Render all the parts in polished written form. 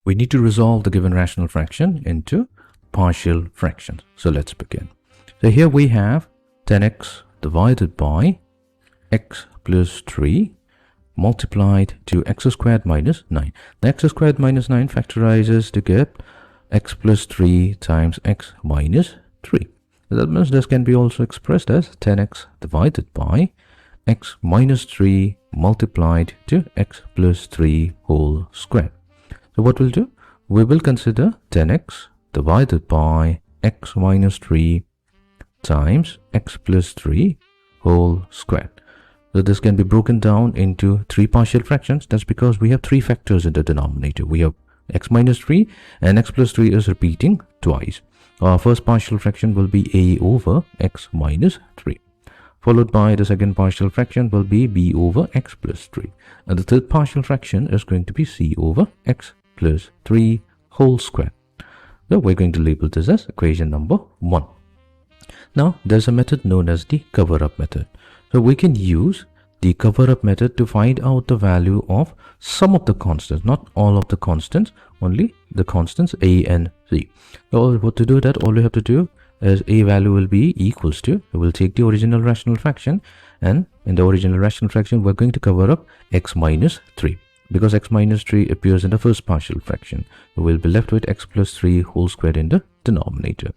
We need to resolve the given rational fraction into partial fractions. So let's begin. So here we have 10x divided by x plus 3 multiplied to x squared minus 9. The x squared minus 9 factorizes to get x plus 3 times x minus 3. So that means this can be also expressed as 10x divided by x minus 3 multiplied to x plus 3 whole square. So what we'll do, we will consider 10x divided by x minus 3 times x plus 3 whole square. So this can be broken down into three partial fractions. That's because we have three factors in the denominator. We have x minus 3 and x plus 3 is repeating twice. Our first partial fraction will be a over x minus 3. Followed by the second partial fraction will be b over x plus 3. And the third partial fraction is going to be c over x plus 3 whole square. So we're going to label this as equation number 1. Now there's a method known as the cover-up method. So we can use the cover-up method to find out the value of some of the constants, not all of the constants, only the constants a and c. So what to do that, all we have to do is a value will be equals to, we'll take the original rational fraction, and in the original rational fraction we're going to cover up x minus 3. Because x minus 3 appears in the first partial fraction, we'll be left with x plus 3 whole squared in the denominator.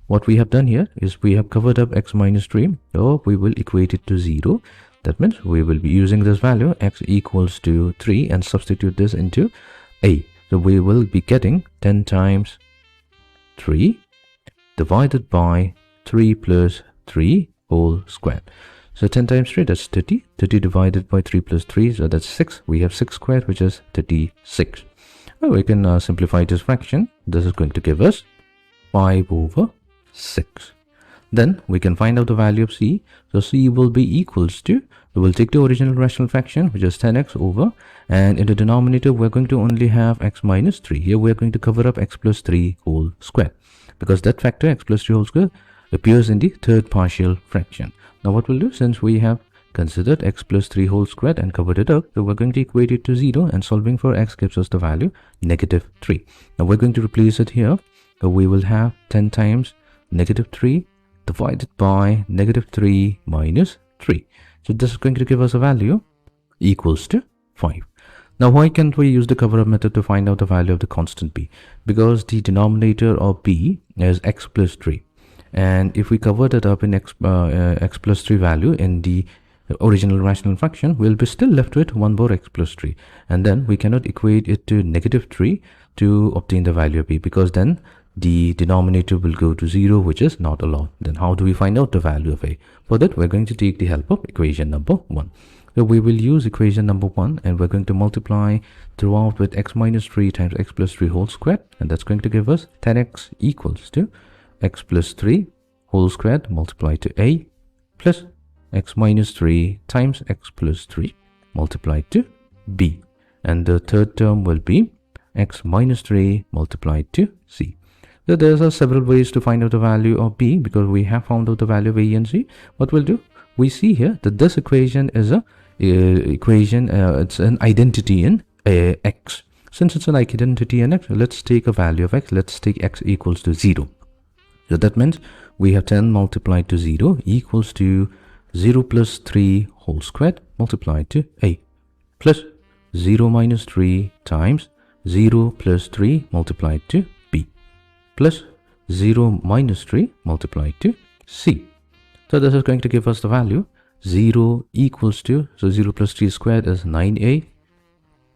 What we have done here is we have covered up x minus 3, so we will equate it to 0. That means we will be using this value x equals to 3 and substitute this into a. So we will be getting 10 times 3 divided by 3 plus 3 whole squared. So 10 times 3, that's 30. 30 divided by 3 plus 3, so that's 6. We have 6 squared, which is 36. Well, we can simplify this fraction. This is going to give us 5 over 6. Then we can find out the value of c. So c will be equals to, we will take the original rational fraction, which is 10x over, and in the denominator we're going to only have x minus 3. Here we're going to cover up x plus 3 whole square, because that factor x plus 3 whole square appears in the third partial fraction. Now what we'll do, since we have considered x plus 3 whole squared and covered it up, so we're going to equate it to 0, and solving for x gives us the value negative 3. Now we're going to replace it here. So we will have 10 times negative 3 divided by negative 3 minus 3. So this is going to give us a value equals to 5. Now why can't we use the cover-up method to find out the value of the constant b? Because the denominator of b is x plus 3. And if we cover that up in x plus 3 value in the original rational fraction, we'll be still left with 1 more x plus 3. And then we cannot equate it to negative 3 to obtain the value of b, because then the denominator will go to 0, which is not allowed. Then how do we find out the value of a? For that, we're going to take the help of equation number 1. So we will use equation number 1, and we're going to multiply throughout with x minus 3 times x plus 3 whole squared, and that's going to give us 10x equals to x plus 3 whole squared multiplied to a plus x minus 3 times x plus 3 multiplied to b. And the third term will be x minus 3 multiplied to c. So there are several ways to find out the value of b, because we have found out the value of a and c. What we'll do, we see here that this equation is a it's an identity in x. Since it's an identity in x, let's take a value of x. Let's take x equals to 0. So that means we have 10 multiplied to 0 equals to 0 plus 3 whole squared multiplied to a plus 0 minus 3 times 0 plus 3 multiplied to b plus 0 minus 3 multiplied to c. So this is going to give us the value 0 equals to, so 0 plus 3 squared is 9a.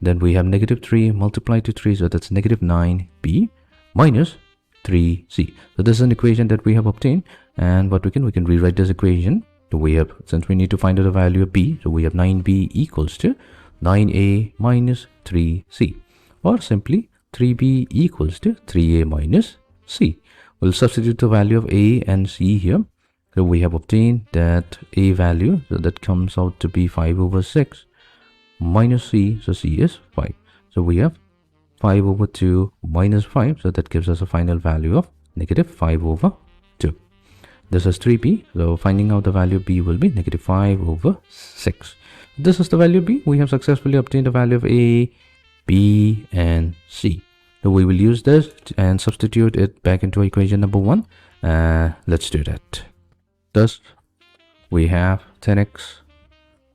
Then we have negative 3 multiplied to 3, so that's negative 9b minus 3c. So this is an equation that we have obtained, and what we can rewrite this equation. So we have, since we need to find out the value of b, so we have 9b equals to 9a minus 3c, or simply 3b equals to 3a minus c. We'll substitute the value of a and c here. So we have obtained that a value, so that comes out to be 5 over 6 minus c, so c is 5. So we have 5 over 2 minus 5, so that gives us a final value of negative 5 over 2. This is 3b, so finding out the value of b will be negative 5 over 6. This is the value of b. We have successfully obtained the value of a, b and c. So we will use this and substitute it back into equation number 1. Let's do that. Thus, we have 10x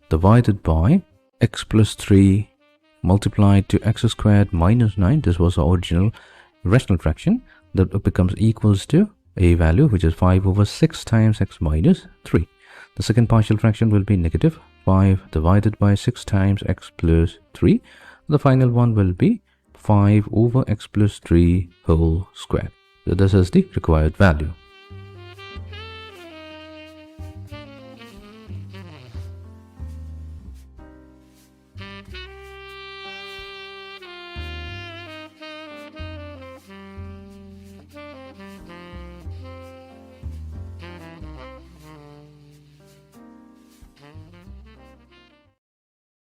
divided by x plus 3 multiplied to x squared minus 9. This was the original rational fraction. That becomes equals to a value which is 5 over 6 times x minus 3. The second partial fraction will be negative 5 divided by 6 times x plus 3. The final one will be 5 over x plus 3 whole square. So this is the required value.